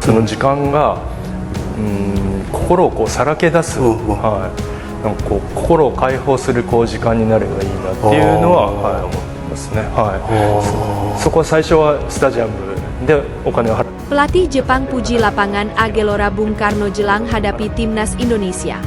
その時間が、心をこうさらけ出す、なんかこう心を解放するこう時間になればいいなっていうのは、思ってますね。そこは最初はスタジアムでお金を払う。 Pelatih Jepang puji lapangan Gelora Bung Karno jelang hadapi timnas Indonesia.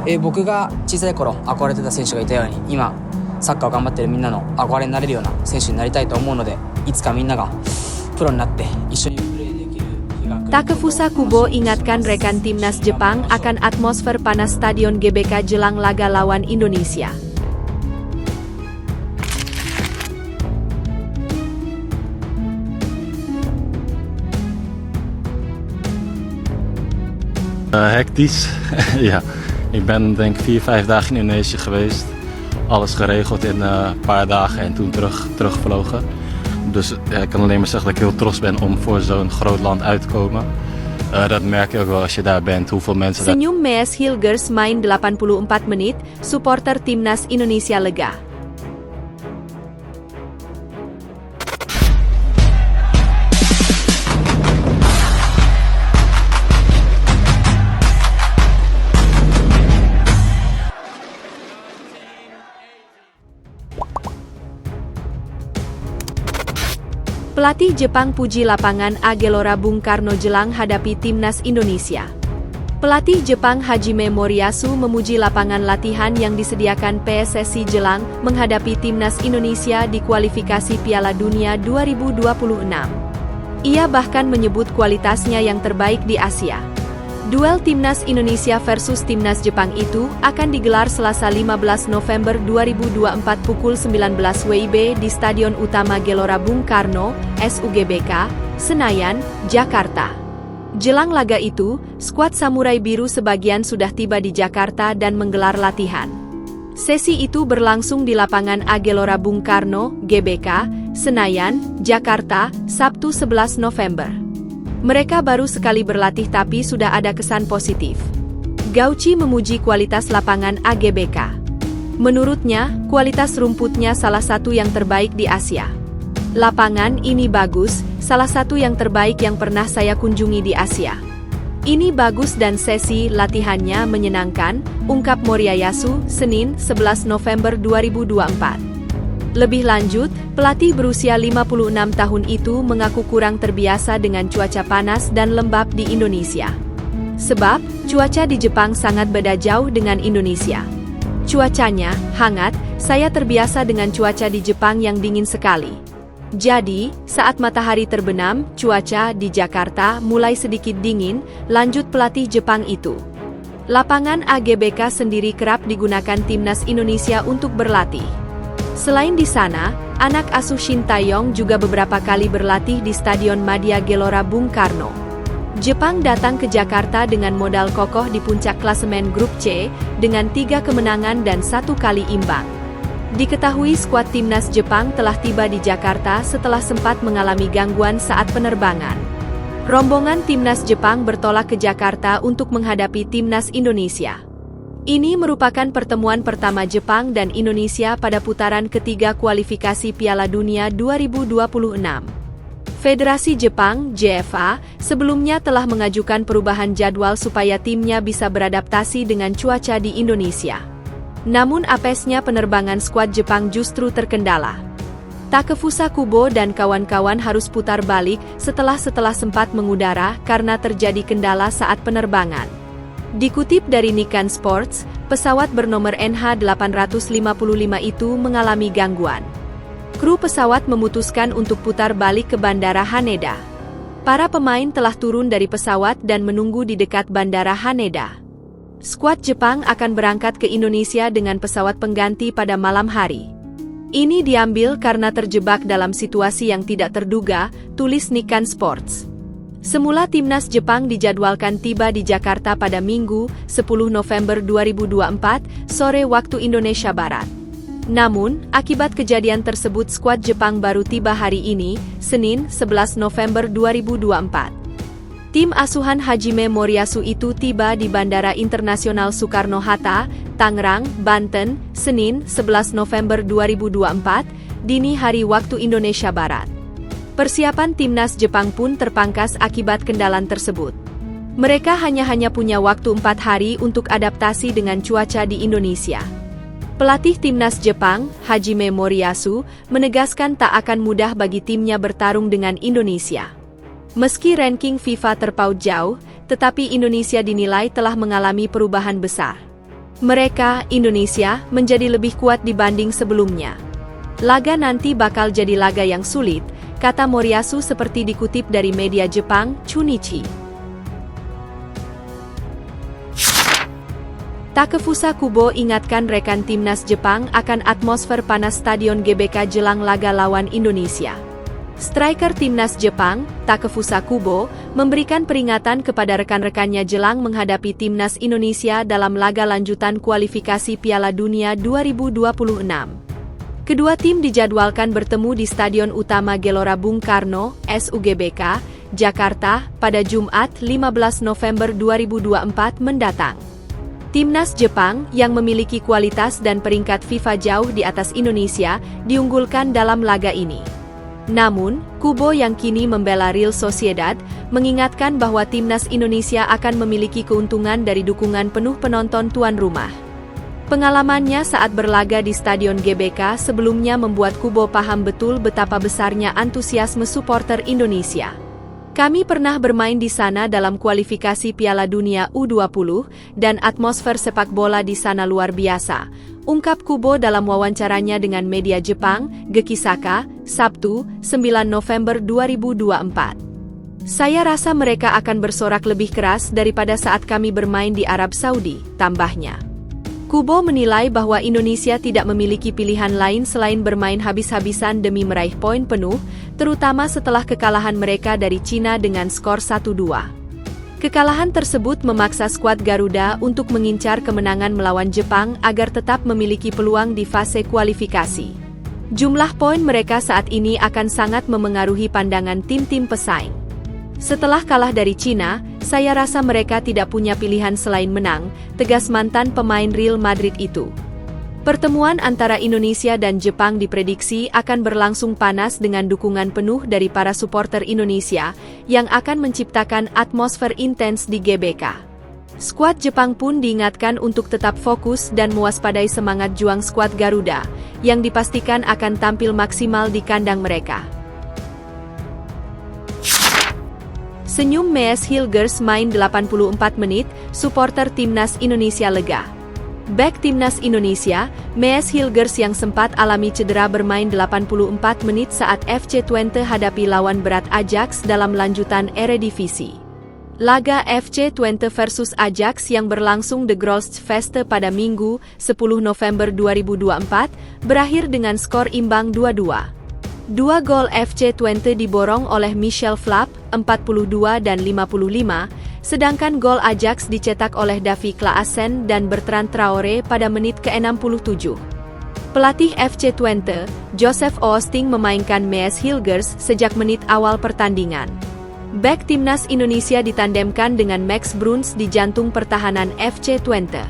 Eh, 僕が小さい頃憧れてた選手がいたように、今サッカーを頑張ってるみんなの憧れになれるような選手になりたいと思うので、いつかみんながプロになって一緒にプレーできる日が来る。 Takefusa Kubo ingatkan rekan timnas Jepang akan atmosfer panas Stadion GBK jelang laga lawan Indonesia. Hectisch, ja. Ik ben denk ik 4-5 dagen in Indonesië geweest. Alles geregeld in een paar dagen en toen teruggevlogen. Dus ik kan alleen maar zeggen dat ik heel trots ben om voor zo'n groot land uit te komen. Dat merk je ook wel als je daar bent, hoeveel mensen daar... Senyum Mees Hilgers main 84 menit, supporter timnas Indonesia lega. Pelatih Jepang puji lapangan Gelora Bung Karno jelang hadapi timnas Indonesia. Pelatih Jepang Hajime Moriyasu memuji lapangan latihan yang disediakan PSSI jelang menghadapi timnas Indonesia di kualifikasi Piala Dunia 2026. Ia bahkan menyebut kualitasnya yang terbaik di Asia. Duel timnas Indonesia versus timnas Jepang itu akan digelar Selasa 15 November 2024 pukul 19 WIB di Stadion Utama Gelora Bung Karno, SUGBK, Senayan, Jakarta. Jelang laga itu, skuad Samurai Biru sebagian sudah tiba di Jakarta dan menggelar latihan. Sesi itu berlangsung di lapangan Gelora Bung Karno, GBK, Senayan, Jakarta, Sabtu 11 November. Mereka baru sekali berlatih tapi sudah ada kesan positif. Gauchi memuji kualitas lapangan GBK. Menurutnya, kualitas rumputnya salah satu yang terbaik di Asia. Lapangan ini bagus, salah satu yang terbaik yang pernah saya kunjungi di Asia. Ini bagus dan sesi latihannya menyenangkan, ungkap Moriyasu, Senin, 11 November 2024. Lebih lanjut, pelatih berusia 56 tahun itu mengaku kurang terbiasa dengan cuaca panas dan lembab di Indonesia. Sebab, cuaca di Jepang sangat beda jauh dengan Indonesia. Cuacanya hangat, saya terbiasa dengan cuaca di Jepang yang dingin sekali. Jadi, saat matahari terbenam, cuaca di Jakarta mulai sedikit dingin, lanjut pelatih Jepang itu. Lapangan GBK sendiri kerap digunakan timnas Indonesia untuk berlatih. Selain di sana, anak asuh Shin Tae-yong juga beberapa kali berlatih di Stadion Madia Gelora Bung Karno. Jepang datang ke Jakarta dengan modal kokoh di puncak klasemen grup C, dengan 3 kemenangan dan 1 kali imbang. Diketahui skuad timnas Jepang telah tiba di Jakarta setelah sempat mengalami gangguan saat penerbangan. Rombongan timnas Jepang bertolak ke Jakarta untuk menghadapi timnas Indonesia. Ini merupakan pertemuan pertama Jepang dan Indonesia pada putaran ketiga kualifikasi Piala Dunia 2026. Federasi Jepang, JFA, sebelumnya telah mengajukan perubahan jadwal supaya timnya bisa beradaptasi dengan cuaca di Indonesia. Namun apesnya penerbangan skuad Jepang justru terkendala. Takefusa Kubo dan kawan-kawan harus putar balik setelah sempat mengudara karena terjadi kendala saat penerbangan. Dikutip dari Nikkan Sports, pesawat bernomor NH855 itu mengalami gangguan. Kru pesawat memutuskan untuk putar balik ke Bandara Haneda. Para pemain telah turun dari pesawat dan menunggu di dekat Bandara Haneda. Skuad Jepang akan berangkat ke Indonesia dengan pesawat pengganti pada malam hari. Ini diambil karena terjebak dalam situasi yang tidak terduga, tulis Nikkan Sports. Semula timnas Jepang dijadwalkan tiba di Jakarta pada Minggu, 10 November 2024, sore waktu Indonesia Barat. Namun, akibat kejadian tersebut skuad Jepang baru tiba hari ini, Senin, 11 November 2024. Tim asuhan Hajime Moriyasu itu tiba di Bandara Internasional Soekarno-Hatta, Tangerang, Banten, Senin, 11 November 2024, dini hari waktu Indonesia Barat. Persiapan timnas Jepang pun terpangkas akibat kendalan tersebut. Mereka hanya punya waktu 4 hari untuk adaptasi dengan cuaca di Indonesia. Pelatih timnas Jepang, Hajime Moriyasu, menegaskan tak akan mudah bagi timnya bertarung dengan Indonesia. Meski ranking FIFA terpaut jauh, tetapi Indonesia dinilai telah mengalami perubahan besar. Mereka, Indonesia, menjadi lebih kuat dibanding sebelumnya. Laga nanti bakal jadi laga yang sulit, kata Moriyasu seperti dikutip dari media Jepang, Chunichi. Takefusa Kubo ingatkan rekan timnas Jepang akan atmosfer panas Stadion GBK jelang laga lawan Indonesia. Striker timnas Jepang, Takefusa Kubo, memberikan peringatan kepada rekan-rekannya jelang menghadapi timnas Indonesia dalam laga lanjutan kualifikasi Piala Dunia 2026. Kedua tim dijadwalkan bertemu di Stadion Utama Gelora Bung Karno, SUGBK, Jakarta, pada Jumat 15 November 2024 mendatang. Timnas Jepang, yang memiliki kualitas dan peringkat FIFA jauh di atas Indonesia, diunggulkan dalam laga ini. Namun, Kubo yang kini membela Real Sociedad, mengingatkan bahwa timnas Indonesia akan memiliki keuntungan dari dukungan penuh penonton tuan rumah. Pengalamannya saat berlaga di Stadion GBK sebelumnya membuat Kubo paham betul betapa besarnya antusiasme supporter Indonesia. Kami pernah bermain di sana dalam kualifikasi Piala Dunia U20, dan atmosfer sepak bola di sana luar biasa, ungkap Kubo dalam wawancaranya dengan media Jepang, Gekisaka, Sabtu, 9 November 2024. Saya rasa mereka akan bersorak lebih keras daripada saat kami bermain di Arab Saudi, tambahnya. Kubo menilai bahwa Indonesia tidak memiliki pilihan lain selain bermain habis-habisan demi meraih poin penuh, terutama setelah kekalahan mereka dari Cina dengan skor 1-2. Kekalahan tersebut memaksa skuad Garuda untuk mengincar kemenangan melawan Jepang agar tetap memiliki peluang di fase kualifikasi. Jumlah poin mereka saat ini akan sangat memengaruhi pandangan tim-tim pesaing. Setelah kalah dari Cina, saya rasa mereka tidak punya pilihan selain menang, tegas mantan pemain Real Madrid itu. Pertemuan antara Indonesia dan Jepang diprediksi akan berlangsung panas dengan dukungan penuh dari para supporter Indonesia, yang akan menciptakan atmosfer intens di GBK. Skuad Jepang pun diingatkan untuk tetap fokus dan mewaspadai semangat juang skuad Garuda, yang dipastikan akan tampil maksimal di kandang mereka. Senyum Mees Hilgers main 84 menit, supporter timnas Indonesia lega. Bek timnas Indonesia, Mees Hilgers yang sempat alami cedera bermain 84 menit saat FC Twente hadapi lawan berat Ajax dalam lanjutan Eredivisie. Laga FC Twente versus Ajax yang berlangsung de Grolschfeste pada Minggu, 10 November 2024, berakhir dengan skor imbang 2-2. Dua gol FC Twente diborong oleh Michel Flapp, 42 dan 55, sedangkan gol Ajax dicetak oleh Davy Klaassen dan Bertrand Traoré pada menit ke-67. Pelatih FC Twente, Joseph Oosting memainkan Mees Hilgers sejak menit awal pertandingan. Bek timnas Indonesia ditandemkan dengan Max Bruns di jantung pertahanan FC Twente.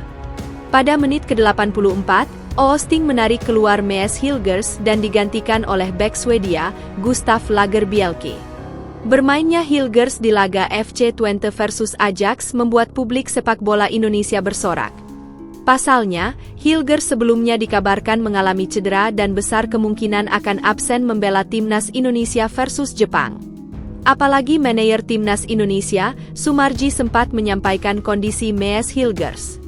Pada menit ke-84, Oosting menarik keluar Mees Hilgers dan digantikan oleh bek Swedia, Gustav Lagerbielke. Bermainnya Hilgers di laga FC Twente versus Ajax membuat publik sepak bola Indonesia bersorak. Pasalnya, Hilgers sebelumnya dikabarkan mengalami cedera dan besar kemungkinan akan absen membela timnas Indonesia versus Jepang. Apalagi manajer timnas Indonesia, Sumarji sempat menyampaikan kondisi Mees Hilgers.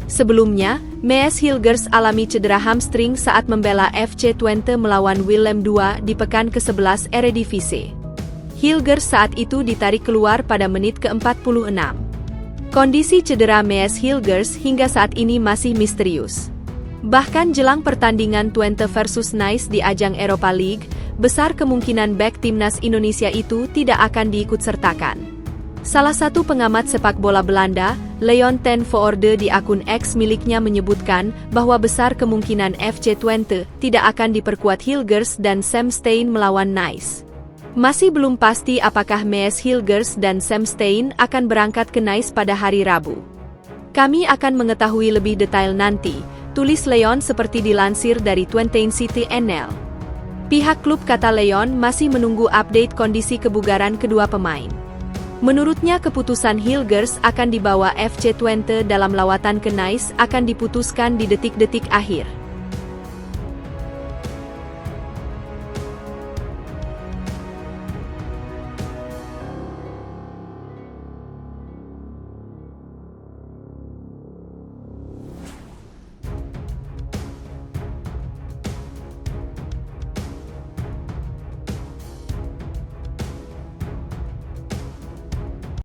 Sebelumnya, Mees Hilgers alami cedera hamstring saat membela FC Twente melawan Willem II di pekan ke-11 Eredivisie. Hilgers saat itu ditarik keluar pada menit ke-46. Kondisi cedera Mees Hilgers hingga saat ini masih misterius. Bahkan jelang pertandingan Twente versus Nice di ajang Europa League, besar kemungkinan bek timnas Indonesia itu tidak akan diikutsertakan. Salah satu pengamat sepak bola Belanda, Leon ten Voorde di akun X miliknya menyebutkan bahwa besar kemungkinan FC Twente tidak akan diperkuat Hilgers dan Sam Stein melawan Nice. Masih belum pasti apakah Mees Hilgers dan Sam Stein akan berangkat ke Nice pada hari Rabu. Kami akan mengetahui lebih detail nanti, tulis Leon seperti dilansir dari 20 City NL. Pihak klub kata Leon masih menunggu update kondisi kebugaran kedua pemain. Menurutnya keputusan Hilgers akan dibawa FC Twente dalam lawatan ke Nice akan diputuskan di detik-detik akhir.